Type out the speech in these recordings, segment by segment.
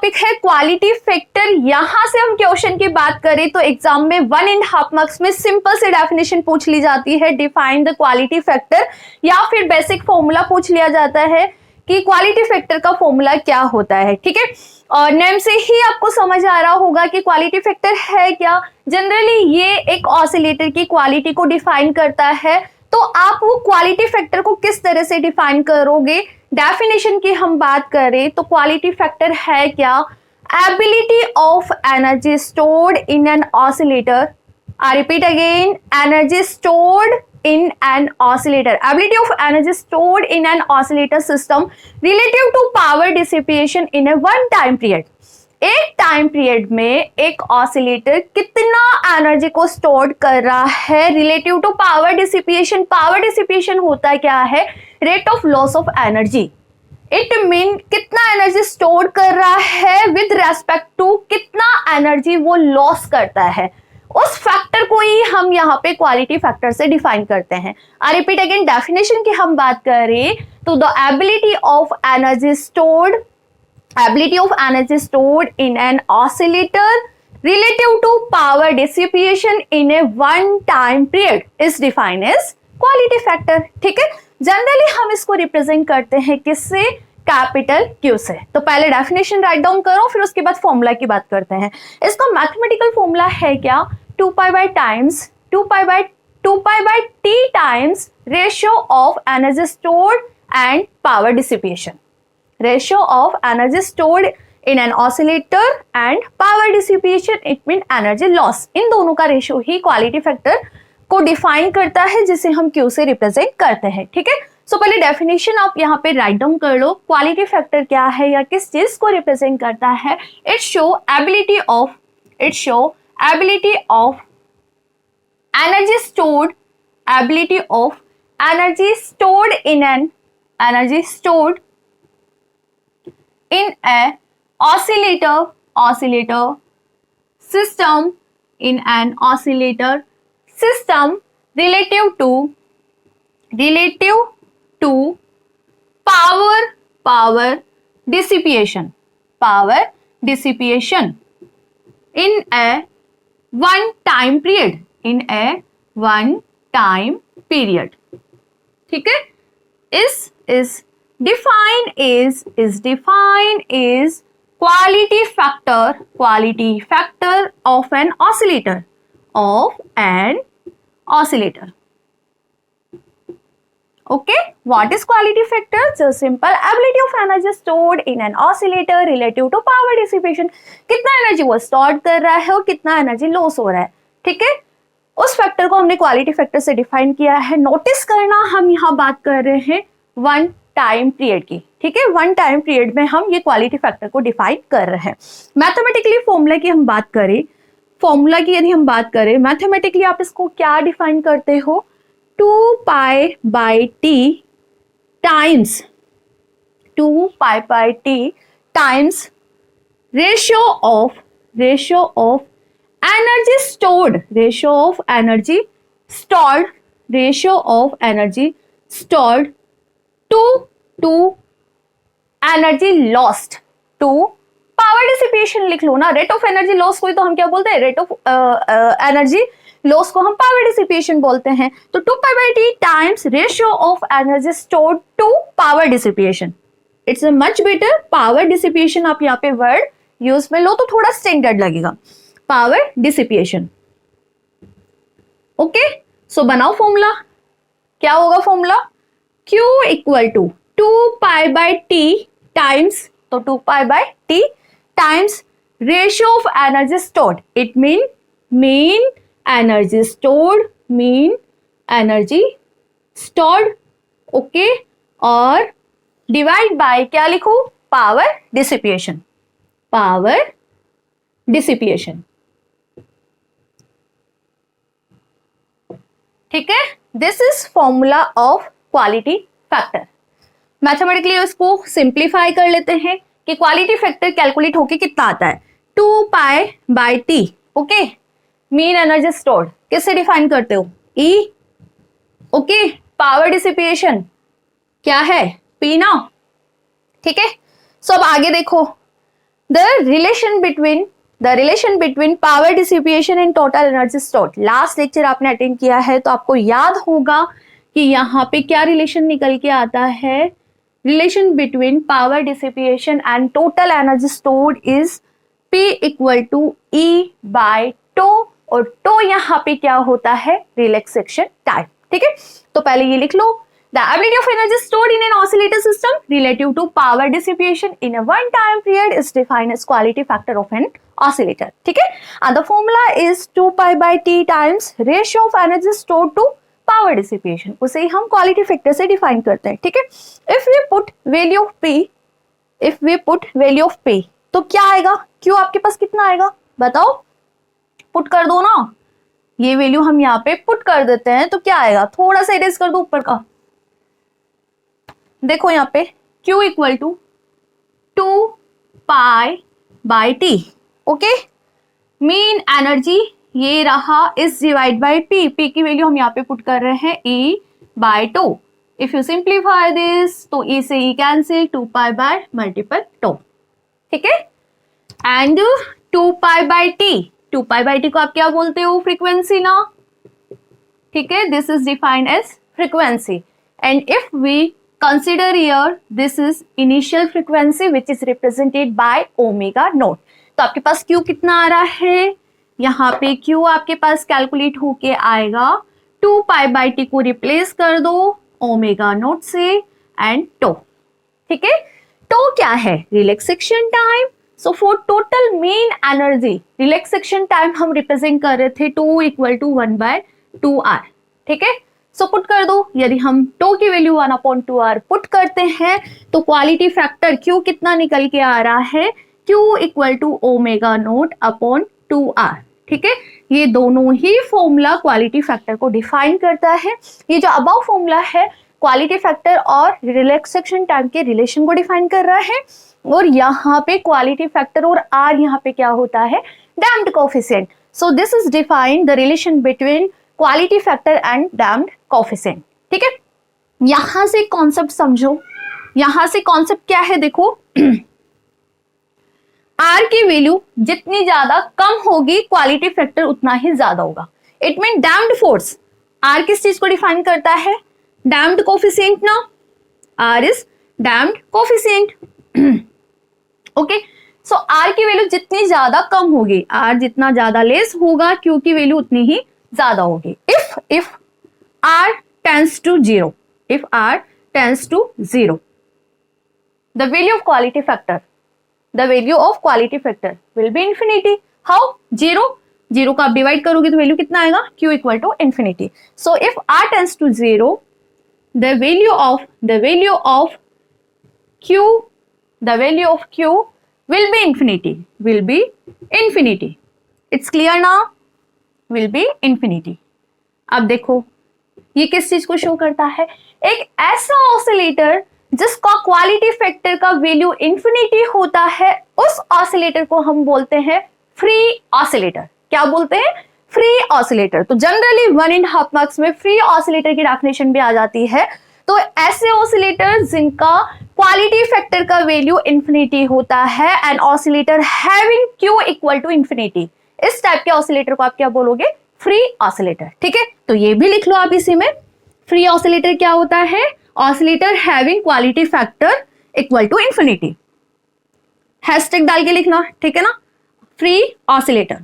Topic है quality factor. यहां से हम क्वेश्चन की बात करें तो एग्जाम में 1.5 मार्क्स में सिंपल से डेफिनेशन पूछ ली जाती है, डिफाइन द क्वालिटी फैक्टर, या फिर बेसिक फॉर्मूला पूछ लिया जाता है कि क्वालिटी फैक्टर का फॉर्मूला क्या होता है। ठीक है, और नेम से ही आपको समझ आ रहा होगा कि क्वालिटी फैक्टर है क्या। जनरली ये एक ऑसिलेटर की क्वालिटी को डिफाइन करता है। तो आप वो क्वालिटी फैक्टर को किस तरह से डिफाइन करोगे, डेफिनेशन की हम बात करें तो क्वालिटी फैक्टर है क्या, ability of energy stored in an oscillator, I repeat again, energy stored in an oscillator, ability of energy stored in an oscillator system relative to power dissipation in a one time period। एक time period में एक oscillator कितना energy को store कर रहा है relative to power dissipation. Power dissipation होता है क्या है, rate of loss of energy. It mean कितना एनर्जी स्टोर कर रहा है विद रेस्पेक्ट टू कितना एनर्जी वो लॉस करता है, उस फैक्टर को ही हम यहाँ पे क्वालिटी फैक्टर से डिफाइन करते हैं। आई रिपीट अगेन, डेफिनेशन की हम बात करें तो the ability of energy stored, ability of energy stored in an oscillator relative to power dissipation in a one time period is defined as quality factor। ठीक है, generally हम इसको represent करते हैं किससे, कैपिटल क्यू से। तो पहले डेफिनेशन राइट डाउन करो, फिर उसके बाद फॉर्मूला की बात करते हैं। इसका मैथमेटिकल फॉर्मूला है क्या, 2 pi by T times ratio of energy stored and power dissipation. Ratio of energy stored in an oscillator and power dissipation, it mean energy loss. इन दोनों का रेशियो ही क्वालिटी फैक्टर को डिफाइन करता है, जिसे हम क्यू से रिप्रेजेंट करते हैं। ठीक है, सो पहले डेफिनेशन आप यहाँ पे राइट डाउन कर लो। क्वालिटी फैक्टर क्या है या किस चीज को रिप्रेजेंट करता है, it show ability of energy stored, ability of energy stored in N in a oscillator system, in an oscillator system relative to power dissipation in a one time period। ठीक है, is defined is quality factor of an oscillator, okay। what is quality factor, just simple ability of energy stored in an oscillator relative to power dissipation। कितना energy वो store कर रहा है और कितना energy loss हो रहा है। ठीक है, उस फैक्टर को हमने क्वालिटी फैक्टर से डिफाइन किया है। नोटिस करना, हम यहाँ बात कर रहे हैं वन टाइम पीरियड की। ठीक है, वन टाइम पीरियड में हम ये क्वालिटी फैक्टर को डिफाइन कर रहे हैं। मैथमेटिकली फॉर्मूला की यदि हम बात करें, मैथमेटिकली आप इसको क्या डिफाइन करते हो, 2 pi by T times ratio of energy stored to energy lost to power dissipation. लिख लो ना, रेट ऑफ एनर्जी लॉस को तो हम क्या बोलते हैं, रेट ऑफ एनर्जी लॉस को हम पावर डिसिपेशन बोलते हैं। तो 2 pi by T times ratio of energy stored to power dissipation. It's a much better, power dissipation आप यहाँ पे वर्ड यूज में लो तो थोड़ा स्टैंडर्ड लगेगा, पावर डिसिपेशन। ओके, सो बनाओ फॉर्मूला। क्या होगा formula, Q equal to 2 pi by T times, तो 2 pi by T times ratio of energy stored, it mean energy stored, okay, और डिवाइड बाय क्या लिखूं, पावर डिसिपिएशन। ठीक है, this is formula of quality factor. Mathematically इसको simplify कर लेते हैं कि क्वालिटी फैक्टर कैलकुलेट होके कितना आता है, 2 pi by T, okay. Mean energy stored किससे डिफाइन करते हो, ई, ओके। पावर डिसिपिएशन क्या है, पी ना, ठीक है। सो अब आगे देखो, the relation between power dissipation and total energy stored. Last lecture आपने अटेंड किया है तो आपको याद होगा कि यहाँ पे क्या रिलेशन निकल के आता है, relation between power dissipation and total energy stored is P equal to E by tau, और टो यहाँ पे क्या होता है, रिलैक्सेशन टाइम। ठीक है, तो पहले ये लिख लो, the ability of energy stored in an oscillator system relative to power dissipation in a one time period is defined as quality factor of an oscillator. ठीक है, and the formula is 2 pi by t times ratio of energy stored to power dissipation. उसे ही हम quality factor से define करते हैं। ठीक है, if we put value of p तो क्या आएगा, Q आपके पास कितना आएगा बताओ, पुट कर दो ना, ये वैल्यू हम यहाँ पे पुट कर देते हैं तो क्या आएगा, थोड़ा सा इरेज कर दो ऊपर का, देखो यहाँ पे Q equal to 2 pi by T. Okay, mean energy ये रहा is divide by P, P की वैल्यू हम यहाँ पे पुट कर रहे हैं E by two. If you simplify this तो E से E cancel, 2 pi by multiple two. ठीक है, and 2 pi by T, 2 pi by T को आप क्या बोलते हो, फ्रीक्वेंसी ना। ठीक है, this is defined as frequency, and if we consider here this is initial frequency which is represented by omega naught। तो आपके पास Q कितना आ रहा है, यहाँ पे Q आपके पास कैलकुलेट होके आएगा 2 पाई बाई टी को रिप्लेस कर दो ओमेगा नोट से एंड टो। ठीक है, टो क्या है, relaxation time. So for total main energy relaxation time हम रिप्रेजेंट कर रहे थे 2 इक्वल टू 1 बाय 2r। ठीक है, सो पुट कर दो, यदि हम टो की वैल्यू 1/2r पुट करते हैं तो क्वालिटी फैक्टर Q कितना निकल के आ रहा है, Q equal to omega naught upon 2r। ठीक है, ये दोनों ही फॉर्मूला क्वालिटी फैक्टर को डिफाइन करता है। ये जो अबव फॉर्मूला है क्वालिटी फैक्टर और रिलैक्सेशन टाइम के रिलेशन को डिफाइन कर रहा है, और यहाँ पे क्वालिटी फैक्टर और r यहाँ पे क्या होता है, damped coefficient. So this is defined the relation between quality factor and damped coefficient. ठीक है, यहां से कॉन्सेप्ट समझो, यहां से कॉन्सेप्ट क्या है, देखो R की वैल्यू जितनी ज्यादा कम होगी क्वालिटी फैक्टर उतना ही ज्यादा होगा। It mean damped force, R किस चीज को डिफाइन करता है, डैम्प्ड कोएफिशिएंट ना, R is damped coefficient. Okay, so R की वैल्यू जितनी ज्यादा कम होगी, R जितना ज्यादा लेस होगा Q की वैल्यू उतनी ही ज्यादा होगी। if R tends to 0, if R tends to 0, the value of quality factor will be infinity। How? 0 को आप डिवाइड करोगे तो वैल्यू कितना आएगा, Q equal to infinity. So if R tends to 0, the value of Q will be infinity। It's clear now? Will be infinity। अब देखो ये किस चीज को शो करता है, एक ऐसा ऑसिलेटर जिसका क्वालिटी फैक्टर का वैल्यू इंफिनिटी होता है, उस ऑसिलेटर को हम बोलते हैं फ्री ऑसिलेटर। क्या बोलते हैं, फ्री ऑसिलेटर। तो जनरली 1.5 मार्क्स में फ्री ऑसिलेटर की डेफिनेशन भी आ जाती है। तो ऐसे ऑसिलेटर जिनका क्वालिटी फैक्टर का वैल्यू इंफिनिटी होता है and oscillator having Q equal to infinity, इस टाइप के ऑसिलेटर को आप क्या बोलोगे, फ्री ऑसिलेटर। ठीक है, तो ये भी लिख लो आप इसी में, फ्री ऑसिलेटर क्या होता है, oscillator having quality factor equal to infinity. Hashtag डाल के लिखना, ठीक है ना। फ्री ऑसिलेटर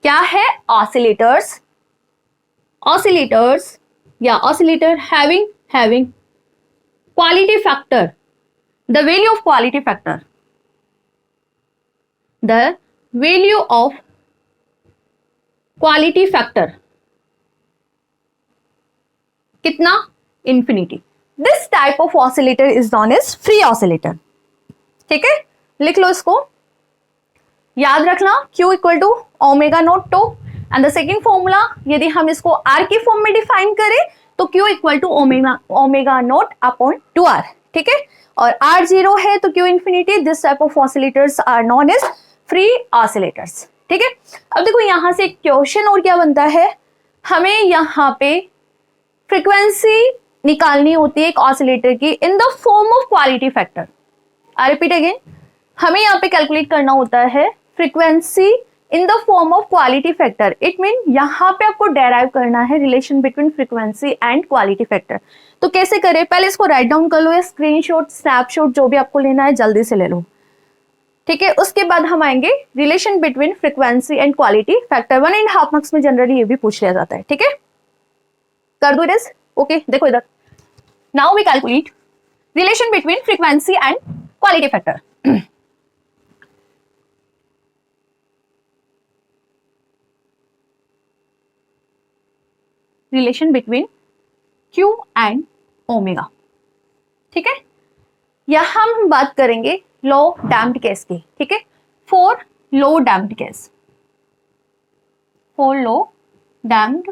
क्या है, ऑसिलेटर्स या oscillator having quality factor, the value of quality factor, the value of quality factor कितना, infinity। This type of oscillator is known as free oscillator। ठीक है, लिख लो इसको, याद रखना Q equal to omega naught tau, and the second formula यदि हम इसको R की फॉर्म में डिफाइन करें तो Q equal to omega naught upon 2R। ठीक है, और R 0 है तो Q infinity. This type of oscillators are known as free oscillators. ठीक है, अब देखो यहां से क्वेश्चन और क्या बनता है, हमें यहाँ पे फ्रीक्वेंसी निकालनी होती है एक ऑसिलेटर की in the form of quality factor. I repeat again, हमें यहाँ पे कैलकुलेट करना होता है frequency in the form of quality factor. It mean यहाँ पे आपको डेराइव करना है relation between frequency and quality factor. तो कैसे करें, पहले इसको राइट डाउन कर लो या स्क्रीनशॉट स्नैपशॉट जो भी आपको लेना है जल्दी से ले लो, ठीक है। उसके बाद हम आएंगे relation between frequency and quality factor. 1.5 marks में जनरली ये भी पूछ लिया जाता है, ठीक है। कर दो इट, ओके। देखो इधर, now we calculate relation between frequency and quality factor. Relation between Q and omega, ठीक है। यहां हम बात करेंगे लो डैम्प्ड केस की, ठीक है। For low damped case, for low damped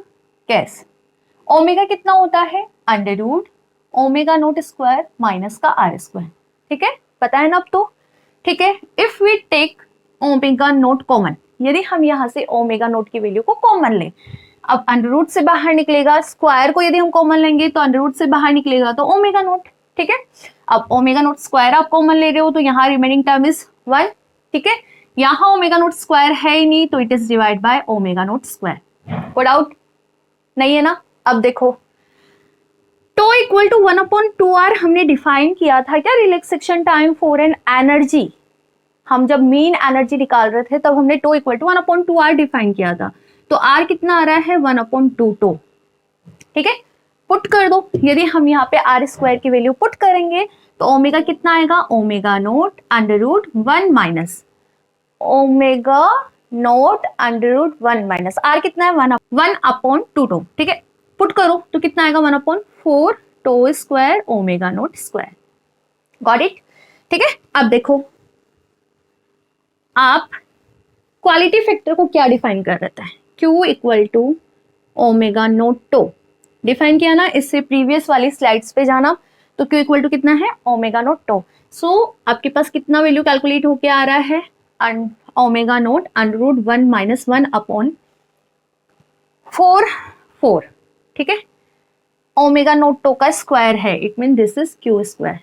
case omega कितना होता है, under root omega naught square minus का आर स्क्वायर, ठीक है। पता है ना अब तो, ठीक है। If we take omega naught common, यदि हम यहां से ओमेगा नोट की वैल्यू को कॉमन लें, अब अंडर रूट से बाहर निकलेगा, स्क्वायर को यदि हम कॉमन लेंगे तो अंडर रूट से बाहर निकलेगा तो ओमेगा नोट, ठीक है। अब ओमेगा नोट स्क्वायर आप कॉमन ले रहे हो तो यहाँ रिमेनिंग टर्म इज 1, ठीक है। यहाँ ओमेगा नोट स्क्वायर है ही नहीं तो it is divide by omega naught square. कोई डाउट नहीं है ना। अब देखो टो इक्वल टू 1/2r हमने डिफाइन किया था क्या, relaxation time for an energy. हम जब मीन एनर्जी निकाल रहे थे तब हमने to equal to 1/2r define किया था। तो r कितना आ रहा है 1/2 टो, ठीक है। पुट कर दो, यदि हम यहाँ पे आर स्क्वायर की वैल्यू पुट करेंगे तो ओमेगा कितना आएगा, omega naught under root 1 minus omega naught under root 1 minus R कितना है 1/2 टो, ठीक है। पुट करो तो कितना आएगा 1/4 tau square omega naught square. Got it, ठीक है। अब देखो आप क्वालिटी फैक्टर को क्या डिफाइन कर रहे थे, Q equal to omega naught tau define किया ना, इससे प्रीवियस वाली स्लाइड्स पे जाना। तो Q इक्वल टू कितना है, ओमेगा नोट टो। सो आपके पास कितना वैल्यू कैलकुलेट होके आ रहा है, omega naught under root 1 minus 1/4, ठीक है। ओमेगा नोट टो का स्क्वायर है, it mean this is Q square.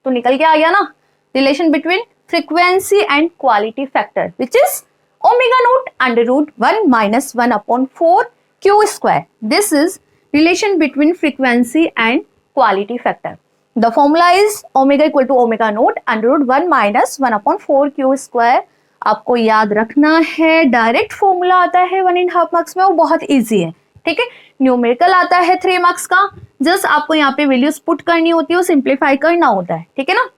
तो निकल के आ गया ना relation between frequency and quality factor which is omega naught under root 1 minus 1/4 Q square. This is relation between frequency and quality factor. The formula is omega equal to omega naught under root 1 minus 1/4 Q square. आपको याद रखना है, direct formula आता है 1.5 marks में, वो बहुत easy है, ठीक है। न्यूमेरिकल आता है 3 मार्क्स का, जस्ट आपको यहाँ पे वैल्यूज पुट करनी होती है, सिंप्लीफाई करना होता है, ठीक है ना।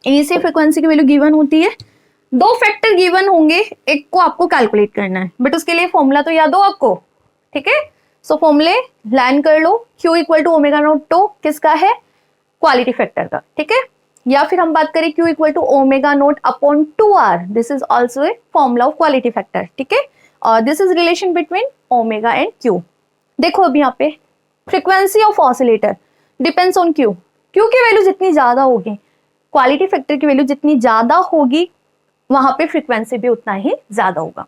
इनिशियल फ्रीक्वेंसी की वैल्यू गिवन होती है, 2 फैक्टर गिवन होंगे, एक को आपको कैलकुलेट करना है, बट उसके लिए फॉर्मूला तो याद हो आपको, ठीक है। सो फॉर्मूले लर्न कर लो। Q equal to omega naught tau किसका है, क्वालिटी फैक्टर का, ठीक है। या फिर हम बात करें Q equal to omega naught upon 2r, this is also a formula of quality factor, ठीक है। और this is relation between omega and Q। देखो अभी यहाँ पे frequency of oscillator depends on Q की वैल्यू जितनी ज्यादा होगी, क्वालिटी फैक्टर की वैल्यू जितनी ज्यादा होगी, वहां पे फ्रीक्वेंसी भी उतना ही ज्यादा होगा।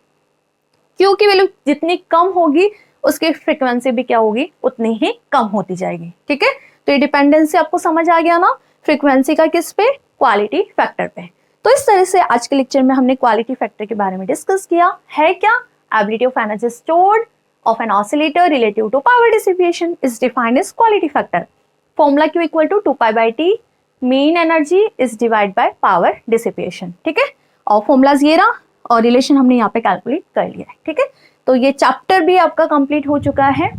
Q की वैल्यू जितनी कम होगी उसकी फ्रीक्वेंसी भी क्या होगी, उतनी ही कम होती जाएगी, ठीक है। तो ये डिपेंडेंसी आपको समझ आ गया ना, फ्रीक्वेंसी का किस पे, क्वालिटी फैक्टर पे। तो इस तरह से आज के लेक्चर में हमने क्वालिटी फैक्टर के बारे में डिस्कस किया है। क्या, ability of energy stored of an oscillator relative to power dissipation is defined as quality factor. Formula Q equal to 2π/T mean energy is divide by power dissipation, ठीक है। और formulas ये रहा और रिलेशन हमने यहाँ पे कैलकुलेट कर लिया है, ठीक है। तो ये चैप्टर भी आपका कंप्लीट हो चुका है।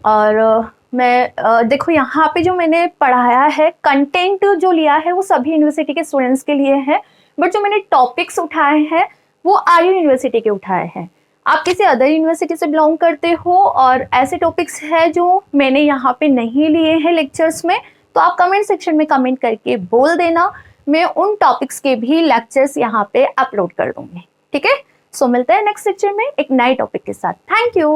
और मैं देखो यहाँ पे जो मैंने पढ़ाया है, कंटेंट जो लिया है वो सभी यूनिवर्सिटी के स्टूडेंट्स के लिए है, बट जो मैंने टॉपिक्स उठाए हैं वो आरयू यूनिवर्सिटी के उठाए हैं। आप किसी अदर यूनिवर्सिटी से बिलोंग करते हो और ऐसे टॉपिक्स है जो मैंने यहाँ पे नहीं लिए हैं लेक्चर्स में, तो आप कमेंट सेक्शन में कमेंट करके बोल देना, मैं उन टॉपिक्स के भी लेक्चर्स यहाँ पे अपलोड कर दूंगी, ठीक है। सो मिलते हैं नेक्स्ट लेक्चर में एक नए टॉपिक के साथ। Thank you.